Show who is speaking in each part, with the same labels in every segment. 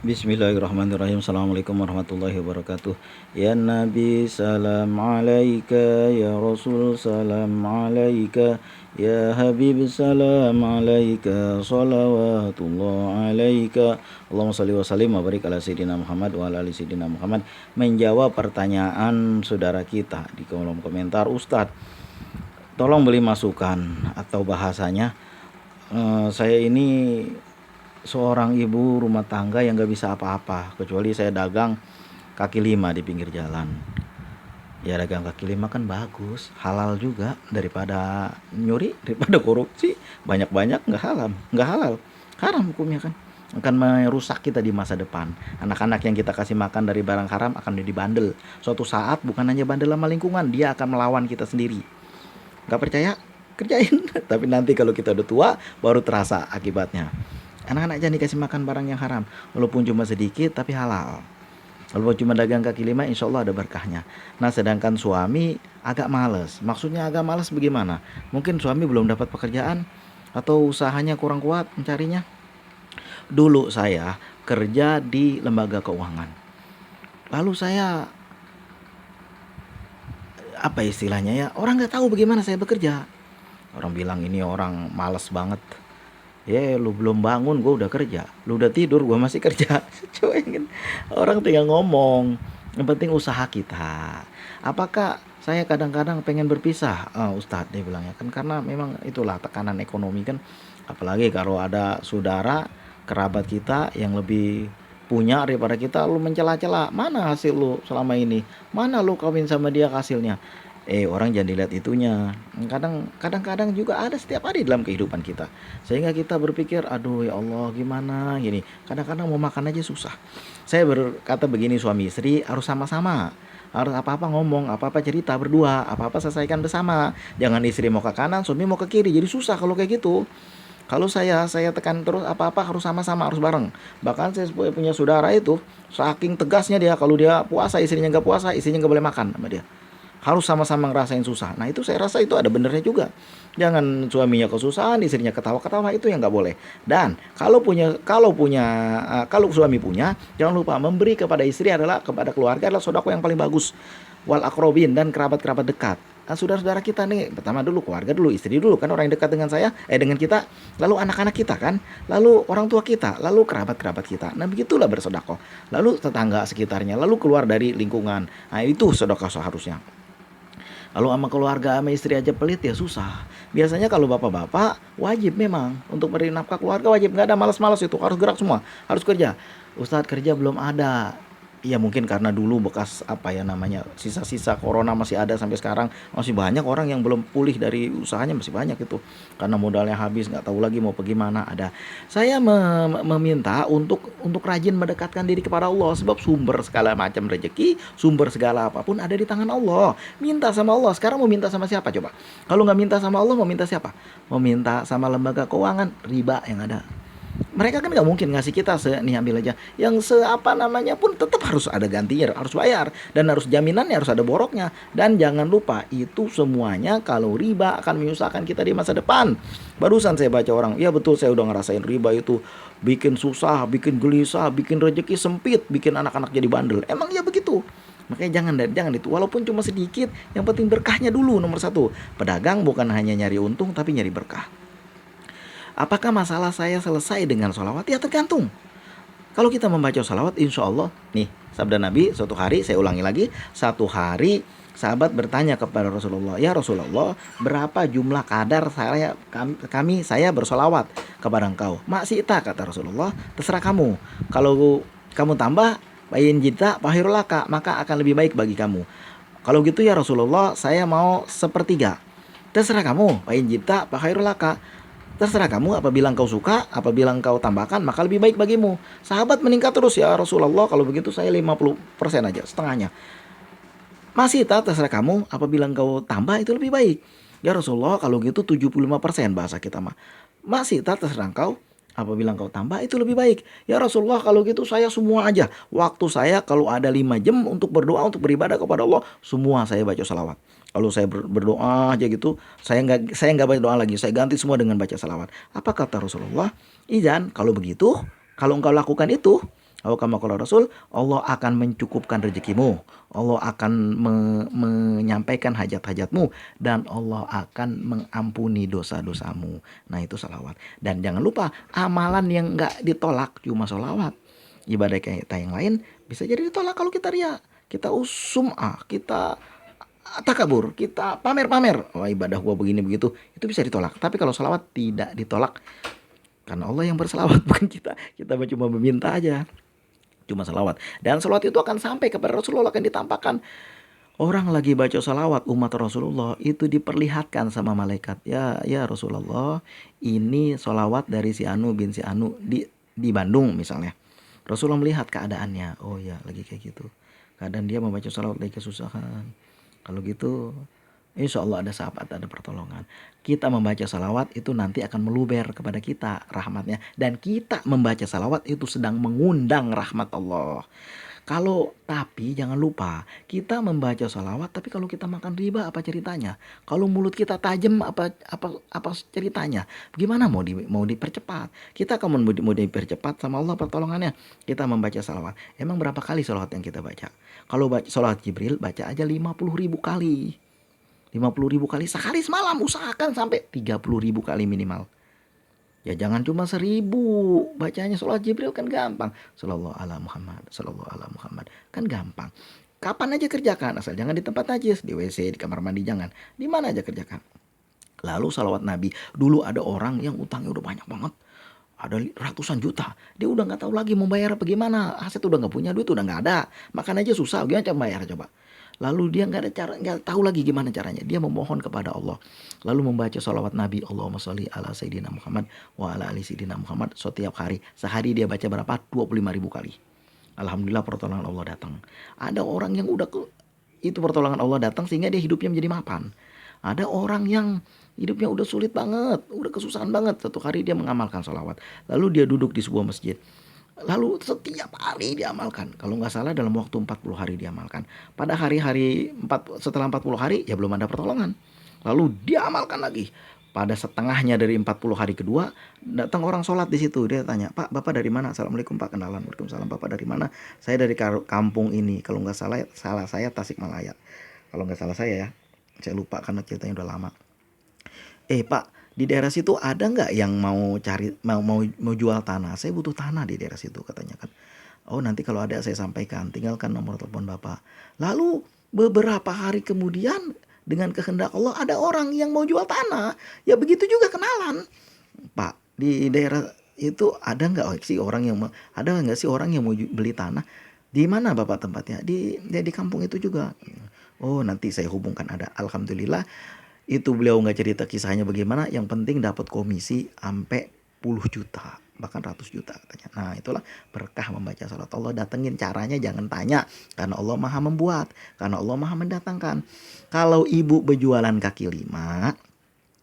Speaker 1: Bismillahirrahmanirrahim. Assalamualaikum warahmatullahi wabarakatuh. Ya Nabi salam alaika, ya Rasul salam alaika, ya Habib salam alaika, salawatullah alaika. Allahumma salli wa sallim wa barik ala sayyidina Muhammad wa ala ali sayyidina Muhammad. Menjawab pertanyaan saudara kita di kolom komentar, Ustadz, tolong beri masukan atau bahasanya. Saya ini seorang ibu rumah tangga yang gak bisa apa-apa, kecuali saya dagang kaki lima di pinggir jalan. Ya dagang kaki lima kan bagus, halal juga, daripada nyuri, daripada korupsi, banyak-banyak nggak halal, haram hukumnya kan. Akan merusak kita di masa depan. Anak-anak yang kita kasih makan dari barang haram akan jadi bandel. Suatu saat bukan hanya bandel sama lingkungan, dia akan melawan kita sendiri. Gak percaya? Kerjain. Tapi nanti kalau kita udah tua, baru terasa akibatnya. Anak-anak jangan dikasih makan barang yang haram, walaupun cuma sedikit tapi halal. Walaupun cuma dagang kaki lima, insya Allah ada berkahnya. Nah, sedangkan suami agak males. Maksudnya agak males bagaimana? Mungkin suami belum dapat pekerjaan atau usahanya kurang kuat mencarinya. Dulu saya kerja di lembaga keuangan. Lalu saya, apa istilahnya ya, orang nggak tahu bagaimana saya bekerja. Orang bilang ini orang males banget. Ya lu belum bangun gue udah kerja, lu udah tidur gue masih kerja. Coba kan orang tinggal ngomong, yang penting usaha kita. Apakah saya kadang-kadang pengen berpisah, Ustadz dia bilangnya kan, karena memang itulah tekanan ekonomi kan. Apalagi kalau ada saudara kerabat kita yang lebih punya daripada kita, lu mencela-cela, mana hasil lu selama ini, mana lu kawin sama dia hasilnya. Orang jangan dilihat itunya. Kadang-kadang juga ada setiap hari dalam kehidupan kita. Sehingga kita berpikir, aduh ya Allah gimana gini. Kadang-kadang mau makan aja susah. Saya berkata begini, suami istri harus sama-sama. Harus apa-apa ngomong, apa-apa cerita berdua, apa-apa selesaikan bersama. Jangan istri mau ke kanan, suami mau ke kiri. Jadi susah kalau kayak gitu. Kalau saya tekan terus, apa-apa harus sama-sama, harus bareng. Bahkan saya punya saudara itu, saking tegasnya dia, kalau dia puasa, istrinya nggak puasa, istrinya nggak boleh makan sama dia. Harus sama-sama ngerasain susah. Nah itu saya rasa itu ada benernya juga. Jangan suaminya kesusahan, istrinya ketawa-ketawa, itu yang nggak boleh. Dan kalau suami punya, jangan lupa memberi kepada istri adalah, kepada keluarga adalah sodako yang paling bagus. Wal akrobin, dan kerabat-kerabat dekat. Nah, saudara-saudara kita nih, pertama dulu keluarga dulu, istri dulu kan orang yang dekat dengan saya, dengan kita, lalu anak-anak kita kan, lalu orang tua kita, lalu kerabat-kerabat kita. Nah begitulah bersodako. Lalu tetangga sekitarnya, lalu keluar dari lingkungan. Nah itu sodako seharusnya. Kalau sama keluarga sama istri aja pelit ya susah. Biasanya kalau bapak-bapak wajib memang untuk beri nafkah keluarga, wajib, nggak ada malas-malas, itu harus gerak semua, harus kerja. Ustadz kerja belum ada. Iya mungkin karena dulu bekas apa ya namanya, sisa-sisa corona masih ada sampai sekarang, masih banyak orang yang belum pulih dari usahanya, masih banyak itu karena modalnya habis, nggak tahu lagi mau pergi mana. Ada, saya meminta untuk rajin mendekatkan diri kepada Allah, sebab sumber segala macam rezeki, sumber segala apapun ada di tangan Allah. Minta sama Allah. Sekarang mau minta sama siapa coba? Kalau nggak minta sama Allah, mau minta siapa? Mau minta sama lembaga keuangan, riba yang ada. Mereka kan nggak mungkin ngasih kita nih ambil aja, yang apa namanya pun tetap harus ada gantinya, harus bayar, dan harus jaminannya, harus ada boroknya. Dan jangan lupa itu semuanya kalau riba akan menyusahkan kita di masa depan. Barusan saya baca orang, ya betul, saya udah ngerasain riba itu bikin susah, bikin gelisah, bikin rezeki sempit, bikin anak-anak jadi bandel. Emang ya begitu. Makanya jangan itu, walaupun cuma sedikit, yang penting berkahnya dulu nomor satu. Pedagang bukan hanya nyari untung tapi nyari berkah. Apakah masalah saya selesai dengan sholawat? Ya tergantung. Kalau kita membaca sholawat, insya Allah, nih sabda Nabi, suatu hari, saya ulangi lagi, satu hari sahabat bertanya kepada Rasulullah, ya Rasulullah, berapa jumlah kadar saya bersolawat kepada engkau? Maksita, kata Rasulullah, terserah kamu. Kalau kamu tambah, bayin jita pahirulaka, maka akan lebih baik bagi kamu. Kalau gitu ya Rasulullah, saya mau sepertiga. Terserah kamu, bayin jita pahirulaka. Terserah kamu, apabila engkau suka, apabila engkau tambahkan, maka lebih baik bagimu. Sahabat meningkat terus, ya Rasulullah, kalau begitu saya 50% aja, setengahnya. Masih terserah kamu, apabila engkau tambah itu lebih baik. Ya Rasulullah, kalau gitu 75% bahasa kita mah. Masih terserah engkau, apabila engkau tambah itu lebih baik. Ya Rasulullah, kalau gitu saya semua aja. Waktu saya kalau ada 5 jam untuk berdoa, untuk beribadah kepada Allah, semua saya baca salawat. Kalau saya berdoa aja gitu, saya nggak baca doa lagi, saya ganti semua dengan baca salawat. Apa kata Rasulullah? Izan, kalau begitu, kalau engkau lakukan itu, Atau kama qala Rasul, Allah akan mencukupkan rezekimu, Allah akan menyampaikan hajat-hajatmu, dan Allah akan mengampuni dosa-dosamu. Nah itu salawat. Dan jangan lupa amalan yang nggak ditolak cuma salawat. Ibadah kita yang lain bisa jadi ditolak kalau kita ria, kita sum'ah, kita takabur, kita pamer-pamer. Wah ibadah gua begini begitu, itu bisa ditolak. Tapi kalau salawat tidak ditolak, karena Allah yang berselawat bukan kita. Kita cuma meminta aja. Cuma salawat. Dan salawat itu akan sampai kepada Rasulullah, akan ditampakkan. Orang lagi baca salawat, umat Rasulullah itu diperlihatkan sama malaikat. Ya Rasulullah, ini salawat dari si Anu bin si Anu di Bandung misalnya. Rasulullah melihat keadaannya. Oh ya, lagi kayak gitu. Keadaan dia membaca salawat lagi kesusahan. Kalau gitu, insya Allah ada sahabat, ada pertolongan. Kita membaca salawat itu nanti akan meluber kepada kita rahmatnya. Dan kita membaca salawat itu sedang mengundang rahmat Allah. Tapi jangan lupa, kita membaca salawat, tapi kalau kita makan riba apa ceritanya? Kalau mulut kita tajam apa ceritanya? Gimana mau dipercepat? Kita kalau mau dipercepat sama Allah pertolongannya, kita membaca salawat. Emang berapa kali salawat yang kita baca? Kalau baca salawat Jibril, baca aja 50.000 kali. 50.000 kali sekali semalam, usahakan sampai 30.000 kali minimal. Ya jangan cuma 1.000, bacanya salawat Jibril kan gampang. Sallallahu ala Muhammad, sallallahu ala Muhammad, kan gampang. Kapan aja kerjakan, asal jangan di tempat najis, di WC, di kamar mandi, jangan. Di mana aja kerjakan. Lalu salawat Nabi, dulu ada orang yang utangnya udah banyak banget, ada ratusan juta, dia udah nggak tahu lagi mau bayar apa gimana, aset udah nggak punya, duit udah nggak ada, makan aja susah, gimana cara bayar coba. Lalu dia nggak tahu lagi gimana caranya. Dia memohon kepada Allah. Lalu membaca salawat Nabi, Allahumma sholli ala Sayyidina Muhammad wa ala ali Sayyidina Muhammad setiap hari. Sehari dia baca berapa? 25.000 kali. Alhamdulillah pertolongan Allah datang. Ada orang yang itu pertolongan Allah datang sehingga dia hidupnya menjadi mapan. Ada orang yang hidupnya udah sulit banget, udah kesusahan banget. Satu hari dia mengamalkan salawat. Lalu dia duduk di sebuah masjid. Lalu setiap hari diamalkan. Kalau nggak salah dalam waktu 40 hari diamalkan. Pada hari-hari setelah 40 hari ya belum ada pertolongan. Lalu diamalkan lagi. Pada setengahnya dari 40 hari kedua, datang orang sholat di situ. Dia tanya, "Pak, Bapak dari mana?" "Assalamualaikum Pak." "Kenalan." "Waalaikumsalam." "Bapak dari mana?" "Saya dari kampung ini." Kalau nggak salah saya Tasikmalaya. Kalau nggak salah saya ya. Saya lupa karena ceritanya udah lama. Pak, di daerah situ ada nggak yang mau jual tanah? Saya butuh tanah di daerah situ, katanya kan. Oh nanti kalau ada saya sampaikan, tinggalkan nomor telepon Bapak. Lalu beberapa hari kemudian dengan kehendak Allah ada orang yang mau jual tanah. Ya begitu juga kenalan. Pak, di daerah itu ada nggak sih orang yang mau beli tanah? Di mana Bapak tempatnya? Di kampung itu juga. Oh nanti saya hubungkan ada. Alhamdulillah. Itu beliau nggak cerita kisahnya bagaimana, yang penting dapat komisi sampai puluh juta, bahkan ratus juta katanya. Nah itulah berkah membaca salat. Allah datengin, caranya jangan tanya, karena Allah maha membuat, karena Allah maha mendatangkan. Kalau ibu berjualan kaki lima,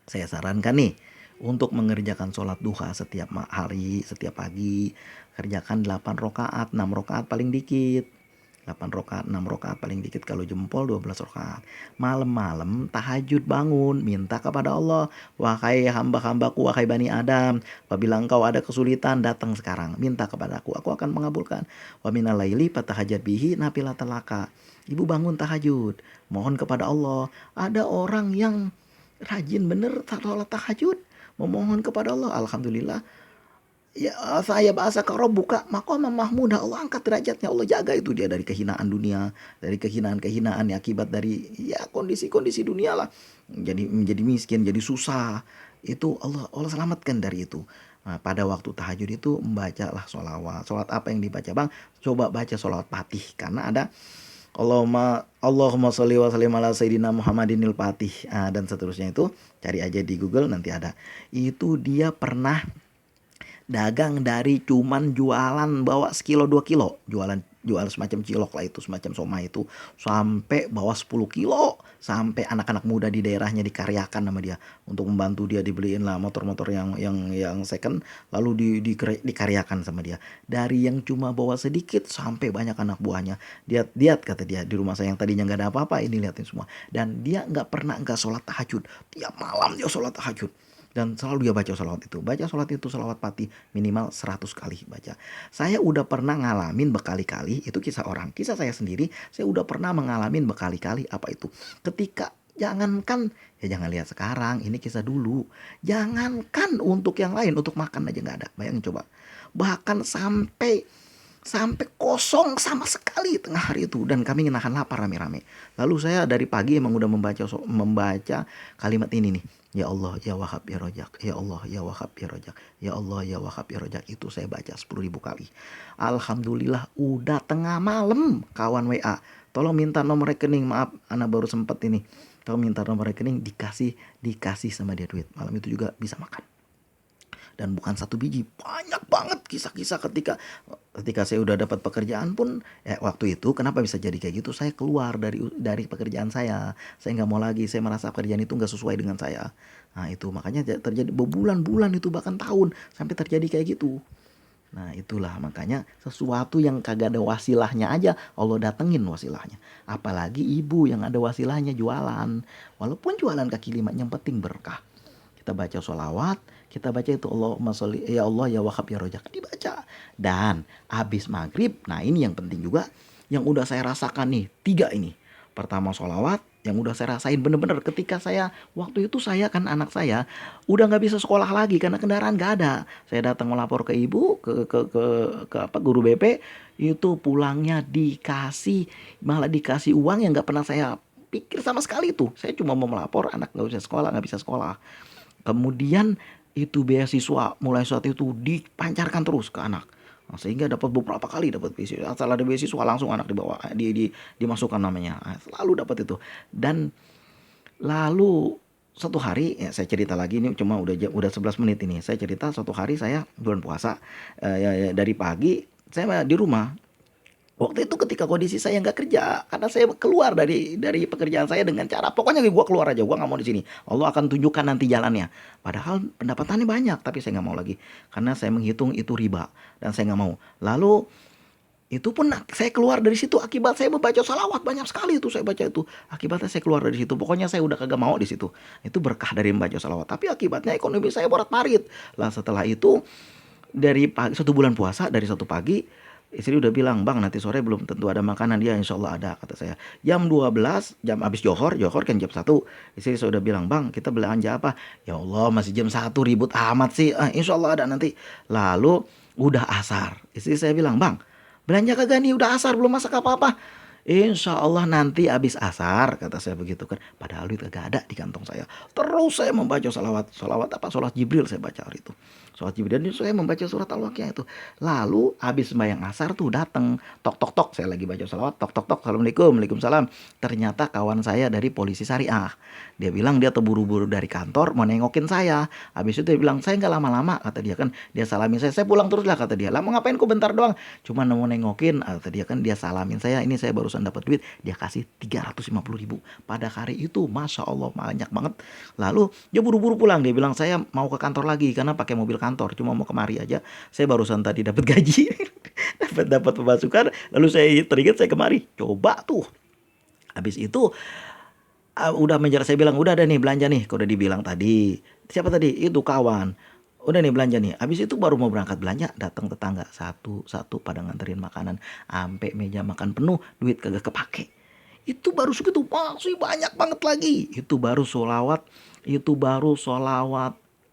Speaker 1: saya sarankan nih untuk mengerjakan sholat duha setiap hari, setiap pagi. Kerjakan 8 rakaat, 6 rakaat paling dikit. 8 rakaat, 6 rakaat paling dikit, kalau jempol 12 rakaat. Malam-malam tahajud bangun, minta kepada Allah, "Wahai hamba-hambaku, wahai Bani Adam, apabila engkau ada kesulitan datang sekarang, minta kepada aku akan mengabulkan. Wa minal laili fatahajjad bihi nafilatan laka." Ibu bangun tahajud, mohon kepada Allah. Ada orang yang rajin bener salat tahajud, memohon kepada Allah. Alhamdulillah. Ya saya bahasa karo buka maqamah mahmudah, Allah angkat derajatnya, Allah jaga itu dia dari kehinaan dunia, dari kehinaan-kehinaan yang akibat dari ya kondisi-kondisi dunia lah. Jadi menjadi miskin, jadi susah. Itu Allah selamatkan dari itu. Nah, pada waktu tahajud itu membacalah sholawat. Sholat apa yang dibaca Bang? Coba baca sholawat Fatih, karena ada Allahumma sholli wa sallim ala Sayyidina Muhammadinil Fatih, dan seterusnya itu. Cari aja di Google nanti ada. Itu dia pernah dagang dari cuman jualan bawa sekilo 2 kilo, jual semacam cilok lah, itu semacam somai itu, sampai bawa 10 kilo, sampai anak-anak muda di daerahnya dikaryakan sama dia untuk membantu dia, dibeliin lah motor-motor yang second, lalu dikaryakan sama dia. Dari yang cuma bawa sedikit sampai banyak anak buahnya. Lihat kata dia, di rumah saya yang tadinya nggak ada apa-apa, ini liatin semua. Dan dia nggak sholat tahajud, tiap malam dia sholat tahajud. Dan selalu dia baca sholawat itu. Baca sholawat itu sholawat pati minimal 100 kali baca. Saya udah pernah ngalamin berkali-kali, itu kisah orang. Kisah saya sendiri, saya udah pernah mengalamin berkali-kali apa itu. Ketika jangankan, ya jangan lihat sekarang, ini kisah dulu. Jangankan untuk yang lain, untuk makan aja nggak ada. Bayangin coba. Bahkan sampai sampai kosong sama sekali tengah hari itu dan kami menahan lapar rame-rame. Lalu saya dari pagi emang udah membaca kalimat ini nih. Ya Allah, ya Wahab, ya Rojak. Ya Allah, ya Wahab, ya Rojak. Ya Allah, ya Wahab, ya Rojak. Itu saya baca 10.000 kali. Alhamdulillah udah tengah malam kawan WA. Tolong minta nomor rekening. Maaf, Ana baru sempet ini. Tolong minta nomor rekening, dikasih sama dia duit. Malam itu juga bisa makan. Dan bukan satu biji, banyak banget kisah-kisah ketika saya udah dapat pekerjaan pun waktu itu kenapa bisa jadi kayak gitu, saya keluar dari pekerjaan saya nggak mau lagi, saya merasa pekerjaan itu nggak sesuai dengan saya. Nah itu makanya terjadi berbulan-bulan itu bahkan tahun sampai terjadi kayak gitu. Nah itulah makanya sesuatu yang kagak ada wasilahnya aja Allah datengin wasilahnya. Apalagi ibu yang ada wasilahnya jualan. Walaupun jualan kaki lima yang penting berkah. Kita baca sholawat, kita baca itu Allahumma sholli ya Allah ya Wahab ya Rojak, dibaca. Dan habis maghrib, nah ini yang penting juga, yang udah saya rasakan nih, 3 ini. Pertama sholawat, yang udah saya rasain bener-bener ketika saya, waktu itu saya kan anak saya, udah gak bisa sekolah lagi karena kendaraan gak ada. Saya datang melapor ke ibu, ke apa guru BP, itu pulangnya malah dikasih uang yang gak pernah saya pikir sama sekali tuh. Saya cuma mau melapor anak gak bisa sekolah. Kemudian itu beasiswa mulai saat itu dipancarkan terus ke anak. Nah, sehingga dapat beberapa kali dapat beasiswa. Asal ada beasiswa langsung anak dibawa dimasukkan namanya. Nah, selalu dapat itu. Dan lalu satu hari ya saya cerita lagi ini cuma udah 11 menit ini. Saya cerita suatu hari saya bulan puasa ya, dari pagi saya di rumah. Waktu itu ketika kondisi saya nggak kerja, karena saya keluar dari pekerjaan saya dengan cara pokoknya gue keluar aja, gue nggak mau di sini. Allah akan tunjukkan nanti jalannya. Padahal pendapatannya banyak, tapi saya nggak mau lagi karena saya menghitung itu riba dan saya nggak mau. Lalu itu pun saya keluar dari situ akibat saya membaca salawat banyak sekali itu saya baca itu. Akibatnya saya keluar dari situ. Pokoknya saya udah kagak mau di situ. Itu berkah dari membaca salawat. Tapi akibatnya ekonomi saya borat-marit. Lah setelah itu dari pagi, 1 bulan puasa dari satu pagi istri udah bilang, bang nanti sore belum tentu ada makanan. Dia insya Allah ada kata saya. Jam 12 jam habis johor kan jam 1. Istri saya udah bilang, bang kita belanja apa? Ya Allah masih jam 1 ribut amat sih. Insya Allah ada nanti. Lalu udah asar. Istri saya bilang, bang belanja kagak nih, udah asar belum masak apa-apa. Insya Allah nanti habis asar kata saya begitu kan. Padahal duit kagak ada di kantong saya. Terus saya membaca sholat Jibril saya baca hari itu. Sholat Jibril dan saya membaca surat Al-Waqiah itu. Lalu habis sembahyang asar tuh datang tok tok tok, saya lagi baca sholawat, tok tok tok, assalamualaikum, waalaikumsalam. Ternyata kawan saya dari polisi syariah. Dia bilang dia terburu-buru dari kantor mau nengokin saya. Habis itu dia bilang saya nggak lama-lama kata dia kan. Dia salamin saya pulang terus lah kata dia. Lah mau ngapain kok bentar doang? Cuma mau nengokin kata dia kan. Dia salamin saya, ini saya barusan dapat duit. Dia kasih 350.000 pada hari itu. Masya Allah banyak banget. Lalu dia buru-buru pulang. Dia bilang saya mau ke kantor lagi karena pakai mobil kantor, cuma mau kemari aja. Saya barusan tadi dapat gaji, dapat pemasukan, lalu saya teringat saya kemari. Coba tuh. Habis itu udah menjar saya bilang udah ada nih belanja nih, udah dibilang tadi. Siapa tadi? Itu kawan. Udah nih belanja nih. Habis itu baru mau berangkat belanja, datang tetangga satu pada nganterin makanan, sampai meja makan penuh, duit kagak kepake. Itu baru segitu, masih banyak banget lagi. Itu baru sholawat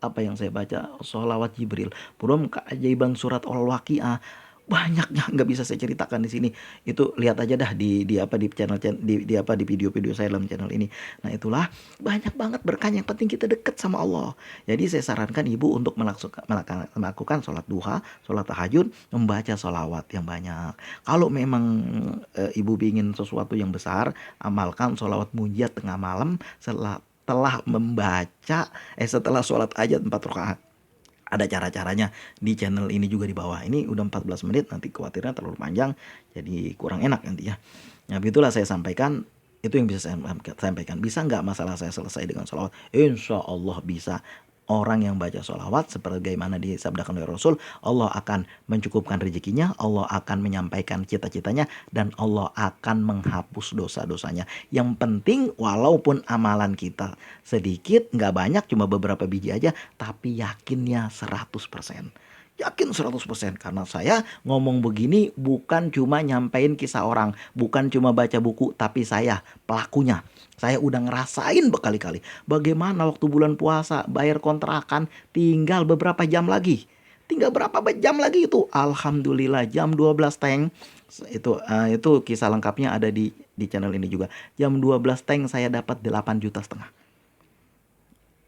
Speaker 1: apa yang saya baca, sholawat Jibril. Belum keajaiban surat Al-Waqiah. Banyaknya nggak bisa saya ceritakan di sini. Itu lihat aja dah di channel di video-video saya dalam channel ini. Nah itulah banyak banget berkahnya. Yang penting kita dekat sama Allah. Jadi saya sarankan ibu untuk melakukan sholat duha, sholat tahajud, membaca sholawat yang banyak. Kalau memang ibu ingin sesuatu yang besar, amalkan sholawat munjiat tengah malam setelah sholat hajat 4 rakaat. Ada cara-caranya di channel ini juga di bawah. Ini udah 14 menit, nanti khawatirnya terlalu panjang, jadi kurang enak nanti ya. Nah begitulah saya sampaikan, itu yang bisa saya sampaikan. Bisa nggak masalah saya selesai dengan sholawat? Insya Allah bisa. Orang yang baca sholawat sebagaimana disabdakan oleh Rasul, Allah akan mencukupkan rezekinya, Allah akan menyampaikan cita-citanya, dan Allah akan menghapus dosa-dosanya. Yang penting walaupun amalan kita sedikit, nggak banyak, cuma beberapa biji aja, tapi yakinnya 100%. Yakin 100% karena saya ngomong begini bukan cuma nyampein kisah orang, bukan cuma baca buku, tapi saya pelakunya. Saya udah ngerasain berkali-kali. Bagaimana waktu bulan puasa bayar kontrakan tinggal beberapa jam lagi. Tinggal berapa jam lagi itu? Alhamdulillah jam 12 teng. Itu kisah lengkapnya ada di channel ini juga. Jam 12 teng saya dapat 8,5 juta.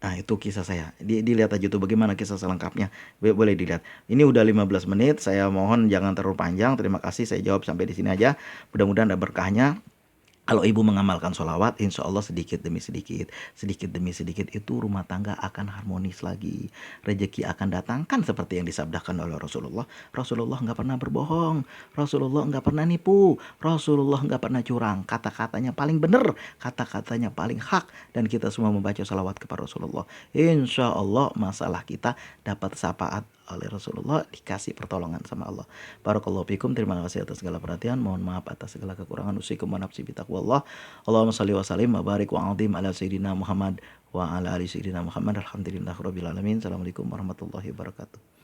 Speaker 1: Nah, itu kisah saya. Dilihat aja tuh bagaimana kisah selengkapnya. Boleh dilihat. Ini udah 15 menit. Saya mohon jangan terlalu panjang. Terima kasih. Saya jawab sampai di sini aja. Mudah-mudahan ada berkahnya. Kalau ibu mengamalkan sholawat, insya Allah sedikit demi sedikit itu rumah tangga akan harmonis lagi. Rezeki akan datangkan seperti yang disabdakan oleh Rasulullah. Rasulullah nggak pernah berbohong. Rasulullah nggak pernah nipu. Rasulullah nggak pernah curang. Kata-katanya paling benar. Kata-katanya paling hak. Dan kita semua membaca sholawat kepada Rasulullah. Insya Allah masalah kita dapat syafaat oleh Rasulullah, dikasih pertolongan sama Allah. Barakallahu fikum. Terima kasih atas segala perhatian. Mohon maaf atas segala kekurangan. Usikum wa nafsi bitaqwallah. Allahumma shalli wa sallim wa barik wa azim ala sayyidina Muhammad wa ala ali sayyidina Muhammad. Alhamdulillahirabbil alamin. Assalamualaikum warahmatullahi wabarakatuh.